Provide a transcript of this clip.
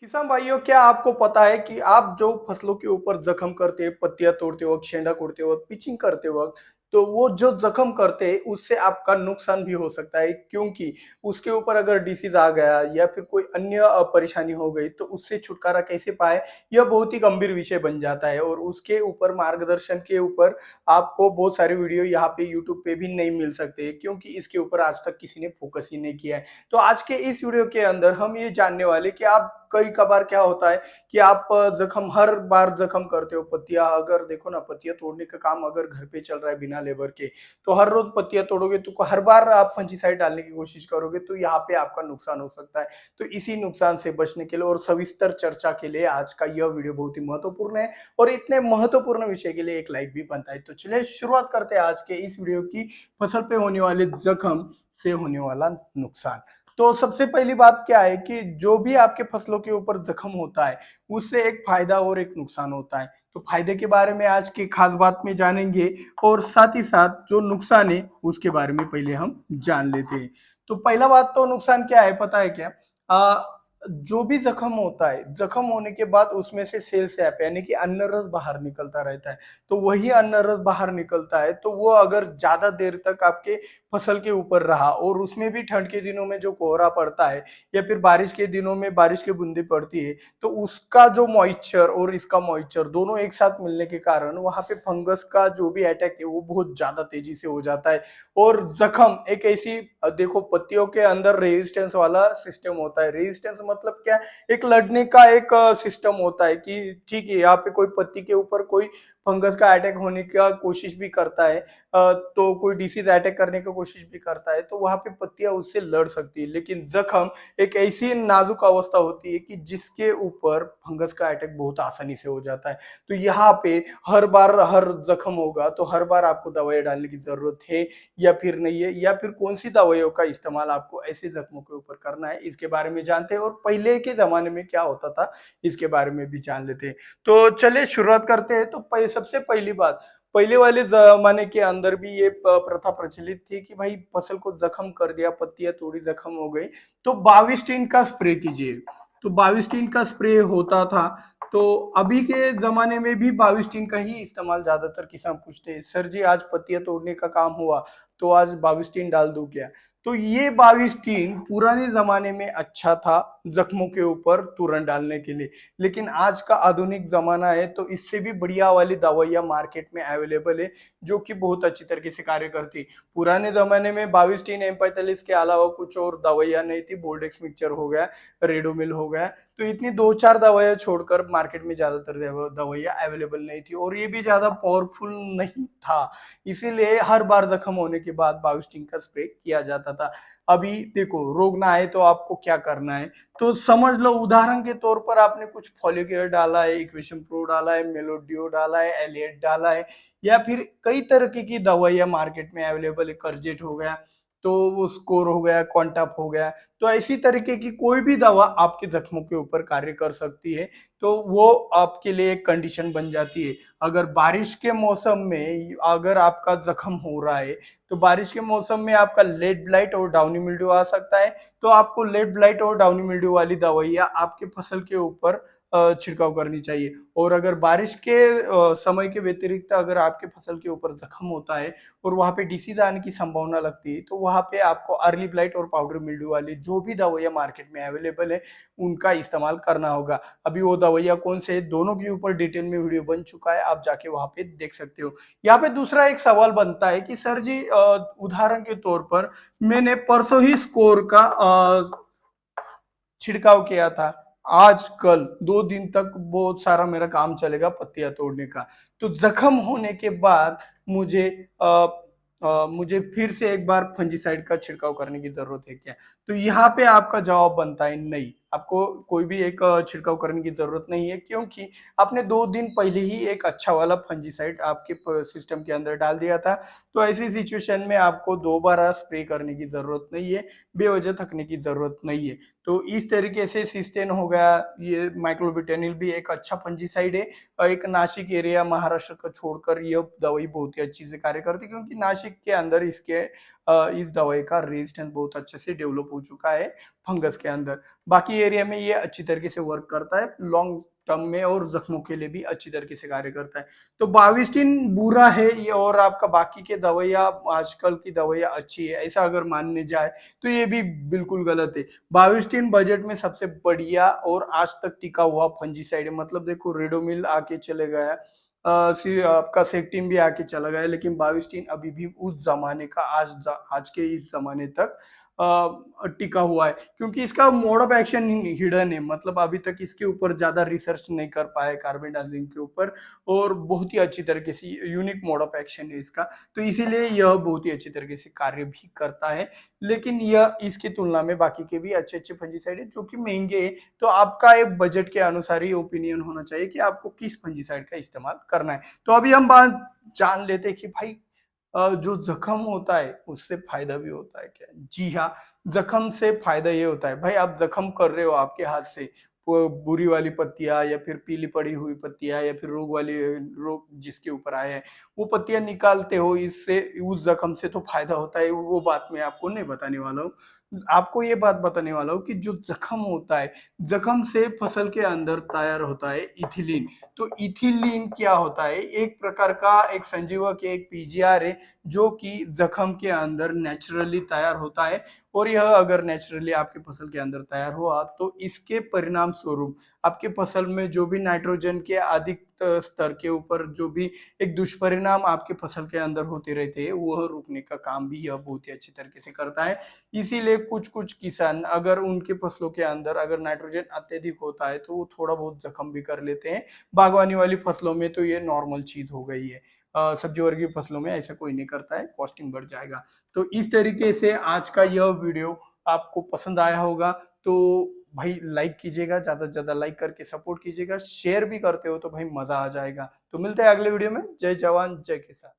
किसान भाइयों, क्या आपको पता है कि आप जो फसलों के ऊपर जख्म करते हैं, पत्तियां तोड़ते वक्त, शेंडा तोड़ते वक्त, पिचिंग करते वक्त, तो वो जो जख्म करते हैं उससे आपका नुकसान भी हो सकता है, क्योंकि उसके ऊपर अगर डिसीज आ गया या फिर कोई अन्य परेशानी हो गई तो उससे छुटकारा कैसे पाए, यह बहुत ही गंभीर विषय बन जाता है। और उसके ऊपर मार्गदर्शन के ऊपर आपको बहुत सारे वीडियो यहाँ पे यूट्यूब पे भी नहीं मिल सकते, क्योंकि इसके ऊपर आज तक किसी ने फोकस ही नहीं किया है। तो आज के इस वीडियो के अंदर हम ये जानने वाले कि आप कई कबार क्या होता है कि आप जख्म हर बार जख्म करते हो, पत्तियां अगर देखो ना, पत्तियां तोड़ने का काम अगर घर पे चल रहा है बिना लेबर के, तो हर रोज पत्तियां तोड़ोगे तो हर बार आप फंजीसाइड डालने की कोशिश करोगे तो यहाँ पे आपका नुकसान हो सकता है। तो इसी नुकसान से बचने के लिए और सविस्तर चर्चा के लिए आज का यह वीडियो बहुत ही महत्वपूर्ण है, और इतने महत्वपूर्ण विषय के लिए एक लाइक भी बनता है। तो चलिए शुरुआत करते हैं आज के इस वीडियो की, फसल पे होने वाले जख्म से होने वाला नुकसान। तो सबसे पहली बात क्या है कि जो भी आपके फसलों के ऊपर जख्म होता है उससे एक फायदा और एक नुकसान होता है। तो फायदे के बारे में आज की खास बात में जानेंगे, और साथ ही साथ जो नुकसान है उसके बारे में पहले हम जान लेते हैं। तो पहला बात, तो नुकसान क्या है पता है क्या? जो भी जख्म होता है, जख्म होने के बाद उसमें से सेल सैप यानी कि अन्न रस बाहर निकलता रहता है। तो वही अन्न रस बाहर निकलता है तो वो अगर ज्यादा देर तक आपके फसल के ऊपर रहा, और उसमें भी ठंड के दिनों में जो कोहरा पड़ता है या फिर बारिश के दिनों में बारिश की बूंदी पड़ती है, तो उसका जो मॉइस्चर और इसका मॉइस्चर दोनों एक साथ मिलने के कारण वहां पे फंगस का जो भी अटैक है वो बहुत ज्यादा तेजी से हो जाता है। और जख्म एक ऐसी, देखो पत्तियों के अंदर रेजिस्टेंस वाला सिस्टम होता है। रेजिस्टेंस मतलब क्या? एक लड़ने का एक सिस्टम होता है कि ठीक है, यहाँ पे कोई पत्ती के ऊपर कोई फंगस का अटैक होने का कोशिश भी करता है, तो कोई डिसीज अटैक करने की कोशिश भी करता है, तो वहां पे पत्तियां उससे लड़ सकती है। लेकिन जख्म एक ऐसी नाजुक अवस्था होती है कि जिसके ऊपर फंगस का अटैक बहुत आसानी से हो जाता है। तो यहाँ पे हर बार हर जख्म होगा तो हर बार आपको दवाई डालने की जरूरत है या फिर नहीं है, या फिर कौन सी दवाइयों का इस्तेमाल आपको ऐसे जख्मों के ऊपर करना है, इसके बारे में जानते हैं। और पहले के जमाने में क्या होता था इसके बारे में भी जान लेते हैं। तो चलिए शुरुआत करते हैं। तो सबसे पहली बात, पहले वाले जमाने के अंदर भी ये प्रथा प्रचलित थी कि भाई फसल को जख्म कर दिया, पत्तियां थोड़ी जख्म हो गई, तो बाविस्टीन का स्प्रे कीजिए। तो बाविस्टीन का स्प्रे होता था। तो अभी के जमाने में भी बाविस्टीन का ही इस्तेमाल ज्यादातर किसान पूछते हैं, सर जी आज पत्तियां तोड़ने का काम हुआ तो आज बाविस्टीन डाल दूं क्या? तो ये बाविस्टीन पुराने जमाने में अच्छा था जख्मों के ऊपर तुरंत डालने के लिए, लेकिन आज का आधुनिक जमाना है तो इससे भी बढ़िया वाली दवाइयां मार्केट में अवेलेबल है जो कि बहुत अच्छी तरीके से कार्य करती। पुराने जमाने में बाविस्टीन M45 के अलावा कुछ और दवाइयां नहीं थी, बोल्डेक्स मिक्सचर हो गया, रेडोमिल हो गया, तो इतनी दो चार दवाइयां छोड़कर मार्केट में ज्यादातर दवाइयां अवेलेबल नहीं थी, और ये भी ज्यादा पावरफुल नहीं था। इसीलिए हर बार जख्म होने के बाद बाविस्टीन का स्प्रे किया जाता था। अभी देखो, रोग ना आए तो आपको क्या करना है? तो समझ लो, उदाहरण के तौर पर आपने कुछ फॉलिकेयर डाला है, इक्वेशन प्रो डाला है, मेलोडियो डाला है, एलिएट डाला है, या फिर कई तरह की दवाइयां मार्केट में अवेलेबल है, करजेट हो गया, तो वो स्कोर हो गया, क्वांटाप हो गया, तो ऐसी तरीके की कोई भी दवा आपके जख्मों के ऊपर कार्य कर सकती है। तो वो आपके लिए एक कंडीशन बन जाती है। अगर बारिश के मौसम में अगर आपका जख्म हो रहा है, तो बारिश के मौसम में आपका लेड ब्लाइट और डाउनी मिल्ड्यू आ सकता है, तो आपको लेड ब्लाइट और डाउनी मिल्ड्यू वाली दवाइयां आपके फसल के ऊपर छिड़काव करनी चाहिए। और अगर बारिश के समय के व्यतिरिक्त अगर आपके फसल के ऊपर जख्म होता है और वहां पे डिसीज आने की संभावना लगती है, तो वहां पे आपको अर्ली ब्लाइट और पाउडर मिल्ड्यू वाली जो भी दवाइयां मार्केट में अवेलेबल है उनका इस्तेमाल करना होगा। अभी वो दवाइयां कौन से है, दोनों के ऊपर डिटेल में वीडियो बन चुका है, आप जाके वहां पे देख सकते हो। यहाँ पे दूसरा एक सवाल बनता है कि सर जी, उदाहरण के तौर पर मैंने परसों ही स्कोर का छिड़काव किया था, आज कल 2 दिन तक बहुत सारा मेरा काम चलेगा पत्तियां तोड़ने का, तो जख्म होने के बाद मुझे मुझे फिर से एक बार फंजीसाइड का छिड़काव करने की जरूरत है क्या? तो यहाँ पे आपका जवाब बनता है नहीं, आपको कोई भी एक छिड़काव करने की जरूरत नहीं है, क्योंकि आपने 2 दिन पहले ही एक अच्छा वाला फंजीसाइड आपके सिस्टम के अंदर डाल दिया था। तो ऐसी सिचुएशन में आपको दोबारा स्प्रे करने की जरूरत नहीं है, बेवजह थकने की जरूरत नहीं है। तो इस तरीके से सिस्टेन हो गया, ये माइक्लोबिटेनिल भी एक अच्छा फंजीसाइड है, और एक नासिक एरिया महाराष्ट्र का छोड़कर यह दवाई बहुत ही अच्छी से कार्य करती है, क्योंकि नासिक के अंदर इस दवाई का रेजिस्टेंस बहुत अच्छे से डेवलप हो चुका है फंगस के अंदर। बाकी बाकी एरिया में ये अच्छी तरीके से वर्क करता है लॉन्ग टर्म में, और जख्मों के लिए भी अच्छी तरीके से कार्य करता है। तो बाविस्टिन बुरा है ये, और आपका बाकी के दवाइयाँ, आजकल की दवाइयाँ अच्छी है ऐसा अगर मानने जाए तो ये भी बिल्कुल गलत है। बाविस्टिन बजट में सबसे बढ़िया और आज तक टिका हुआ फंजीसाइड है। मतलब देखो रेडोमिल आके चले गया, आपका सेक्टिन भी आके चला गया, लेकिन बाविस्टिन अभी भी उस जमाने का आज के इस जमाने तक टिका हुआ है, क्योंकि इसका मोड ऑफ एक्शन हिडन है। मतलब अभी तक इसके ऊपर ज्यादा रिसर्च नहीं कर पाए कार्बेंडाजिम के ऊपर, और बहुत ही अच्छी तरीके से यूनिक मोड ऑफ एक्शन है इसका, तो इसीलिए यह बहुत ही अच्छी तरीके से कार्य भी करता है। लेकिन यह इसकी तुलना में बाकी के भी अच्छे अच्छे फंजीसाइड है जो कि महंगे है। तो आपका एक बजट के अनुसार ही ओपिनियन होना चाहिए कि आपको किस फंजीसाइड का इस्तेमाल करना है। तो अभी हम बात जान लेते हैं कि भाई जो जख्म होता है उससे फायदा भी होता है क्या? जी हाँ, जख्म से फायदा ये होता है, भाई आप जख्म कर रहे हो आपके हाथ से, वो बुरी वाली पत्तियां या फिर पीली पड़ी हुई पत्तियां या फिर रोग जिसके ऊपर आए हैं वो पत्तियां निकालते हो, इससे उस जख्म से तो फायदा होता है। वो बात मैं आपको नहीं बताने वाला हूँ, आपको ये बात बताने वाला हूँ कि जो जख्म होता है, जख्म से फसल के अंदर तैयार होता है इथिलीन। तो इथिलीन क्या होता है? एक प्रकार का एक संजीवक, एक पीजीआर है जो कि जख्म के अंदर नेचुरली तैयार होता है। और यह अगर नेचुरली आपके फसल के अंदर तैयार हुआ तो इसके परिणाम स्वरूप आपके फसल में जो भी नाइट्रोजन के अधिक स्तर के ऊपर जो भी एक दुष्परिणाम आपके फसल के अंदर होते रहते हैं वह रोकने का काम भी यह बहुत ही अच्छी तरीके से करता है। इसीलिए कुछ कुछ किसान अगर उनके फसलों के अंदर अगर नाइट्रोजन अत्यधिक होता है तो वो थोड़ा बहुत जख्म भी कर लेते हैं। बागवानी वाली फसलों में तो ये नॉर्मल चीज हो गई है, सब्जी वर्गीय फसलों में ऐसा कोई नहीं करता है, कॉस्टिंग बढ़ जाएगा। तो इस तरीके से आज का यह वीडियो आपको पसंद आया होगा तो भाई लाइक कीजिएगा, ज्यादा से ज्यादा लाइक करके सपोर्ट कीजिएगा, शेयर भी करते हो तो भाई मजा आ जाएगा। तो मिलते हैं अगले वीडियो में। जय जवान जय किसान।